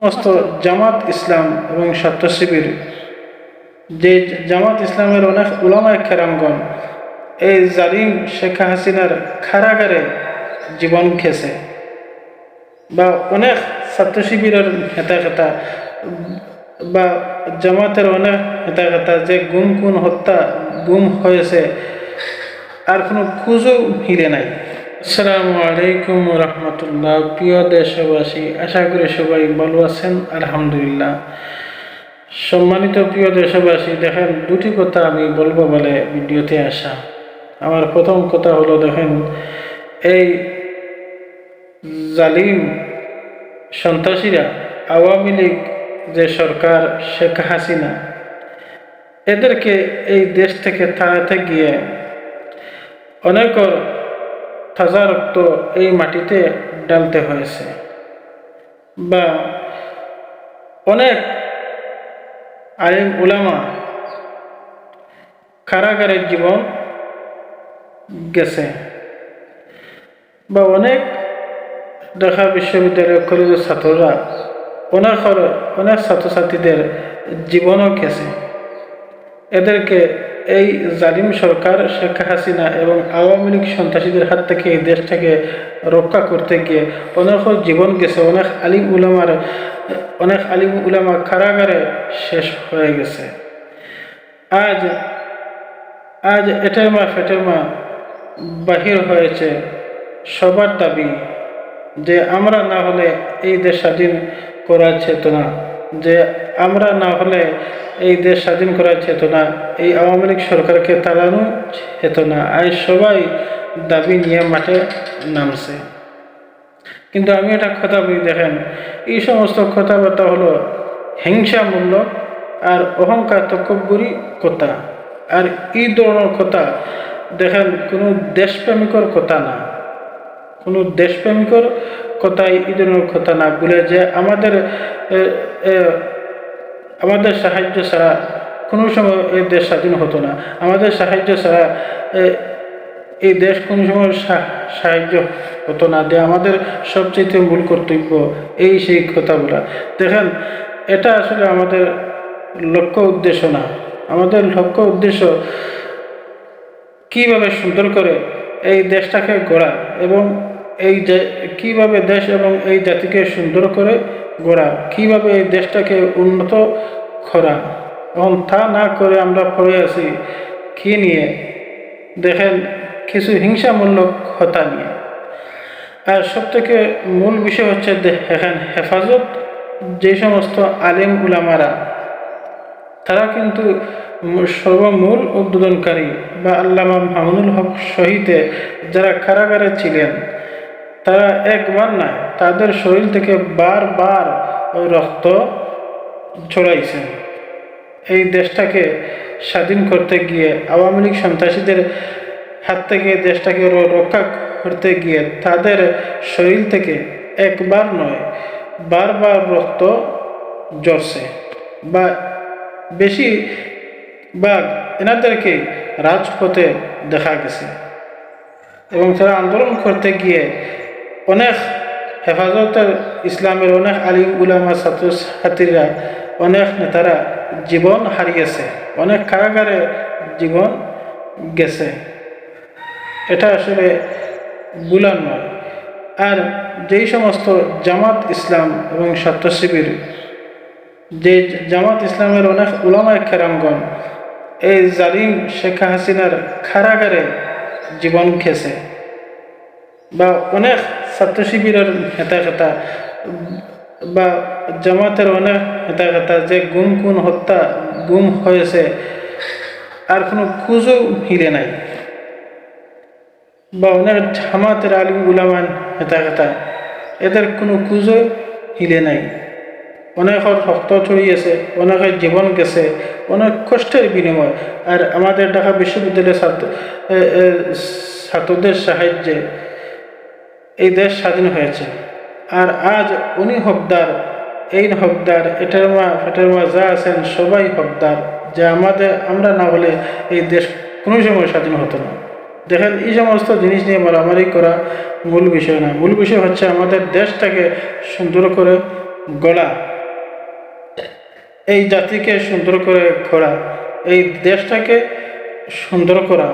সমস্ত জামাত ইসলাম এবং ছাত্র শিবির, যে জামাত ইসলামের অনেক উলামায়ে কেরামগণ এই জালিম শেখ হাসিনার কারাগারে জীবন খেছে, বা অনেক ছাত্র শিবিরের নেতা বা জামাতের অনেক নেতা যে গুম হয়েছে, আর কোনো খুঁজও মিলে নাই। আসসালামু আলাইকুম রহমতুল্লাহ। প্রিয় দেশবাসী, আশা করি সবাই ভালো আছেন, আলহামদুলিল্লাহ। সম্মানিত প্রিয় দেশবাসী, দেখেন দুটি কথা আমি বলবো বলে ভিডিওতে আসা। আমার প্রথম কথা হলো, দেখেন এই জালিম সন্ত্রাসীরা, আওয়ামী লীগ যে সরকার, শেখ হাসিনা, এদেরকে এই দেশ থেকে তাড়াতে গিয়ে অনেকের তাজা রক্ত এই মাটিতে ডালতে হয়েছে, বা অনেক আলিম উলামা কারাগারের জীবন গেছে, বা অনেক ঢাকা বিশ্ববিদ্যালয়ের কলেজের ছাত্ররা অনেক ছাত্রছাত্রীদের জীবনও গেছে। এদেরকে এই জালিম সরকার শেখ হাসিনা এবং আওয়ামী লীগ সন্ত্রাসীদের হাত থেকে এই দেশটাকে রক্ষা করতে গিয়ে অনেকের জীবন গেছে। অনেক আলিম উলামা কারাগারে শেষ হয়ে গেছে। আজ এটের মা ফেটের মা বাহির হয়েছে সবার দাবি, যে আমরা না হলে এই দেশ স্বাধীন করার চেতনা, যে আমরা না হলে এই দেশ স্বাধীন করার চেতনা, এই আওয়ামী লীগ সরকারকে তাড়ানো চেতনা, আজ সবাই দাবি নিয়ে মাঠে নামছে। কিন্তু আমি একটা কথা বলি, দেখেন এই সমস্ত কথাবার্তা হলো হিংসামূলক আর অহংকার তকব্বুরি কথা। আর এই ধরনের কথা, দেখেন কোনো দেশপ্রেমিকর কথা না, কোনো দেশপ্রেমিকর কথাই এই ধরনের কথা না বলে, যে আমাদের সাহায্য ছাড়া কোনো সময় এই দেশ স্বাধীন হতো না, আমাদের সাহায্য ছাড়া এই দেশ কোনো সময় সাহায্য হতো না, যে আমাদের সবচেয়ে মূল কর্তব্য এই সেই কথা বলা। দেখেন এটা আসলে আমাদের লক্ষ্য উদ্দেশ্য না। আমাদের লক্ষ্য উদ্দেশ্য কীভাবে সুন্দর করে এই দেশটাকে গড়া, এবং কীভাবে দেশ এবং এই জাতিকে সুন্দর করে গড়া, কীভাবে এই দেশটাকে উন্নত করা। এবং তা না করে আমরা পড়ে আছি কী নিয়ে? দেখেন কিছু হিংসামূলক কথা নিয়ে। আর সবথেকে মূল বিষয় হচ্ছে দেখেন হেফাজত, যে সমস্ত আলেম উলামারা, তারা কিন্তু সর্বমূল উদ্বোধনকারী, বা আল্লামা মামুনুল হক শহীদে যারা কারাগারে ছিলেন, তারা একবার না, তাদের শরীর থেকে বারবার রক্ত ঝরাইছেন। এই দেশটাকে স্বাধীন করতে গিয়ে, আওয়ামী লীগ সন্ত্রাসীদের হাত থেকে দেশটাকে রক্ষা করতে গিয়ে তাদের শরীর থেকে একবার নয়, বারবার রক্ত ঝরছে, বা বেশি ভাগ এনাদেরকে রাজপথে দেখা গেছে। এবং তারা আন্দোলন করতে গিয়ে অনেক হেফাজতের ইসলামের অনেক আলিম উলামা ছাত্রছাত্রীরা, অনেক নেতারা জীবন হারিয়েছে, অনেক কারাগারে জীবন গেছে। এটা আসলে ভুলার নয়। আর যেই সমস্ত জামাত ইসলাম এবং ছাত্র শিবির, যে জামাত ইসলামের অনেক উলামায়ে কেরামগণ এই জালিম শেখ হাসিনার কারাগারে জীবন খেছে, বা অনেক ছাত্র শিবিরের নেতা বা জামাতের অনেক নেতা যে গুম হয়েছে, আর কোনো খুঁজও মিলে নাই, বা অনেক জামাতের আলিম উলামা নেতা, এদের কোনো খুঁজও মিলে নাই। অনেকের রক্ত ছড়িয়েছে, অনেকের জীবন গেছে, অনেক কষ্টের বিনিময়। আর আমাদের ঢাকা বিশ্ববিদ্যালয়ের ছাত্রদের সাহায্যে এই দেশ স্বাধীন হয়েছে। আর আজ উনি হকদার, এই হকদার, এটার মা যা আছেন সবাই হকদার, যে আমরা না হলে এই দেশ কোনো সময় স্বাধীন হতো না। দেখেন এই সমস্ত জিনিস নিয়ে মারামারি করা মূল বিষয় না। মূল বিষয় হচ্ছে আমাদের দেশটাকে সুন্দর করে গড়া, এই জাতিকে সুন্দর করে গড়া, এই দেশটাকে সুন্দর করা।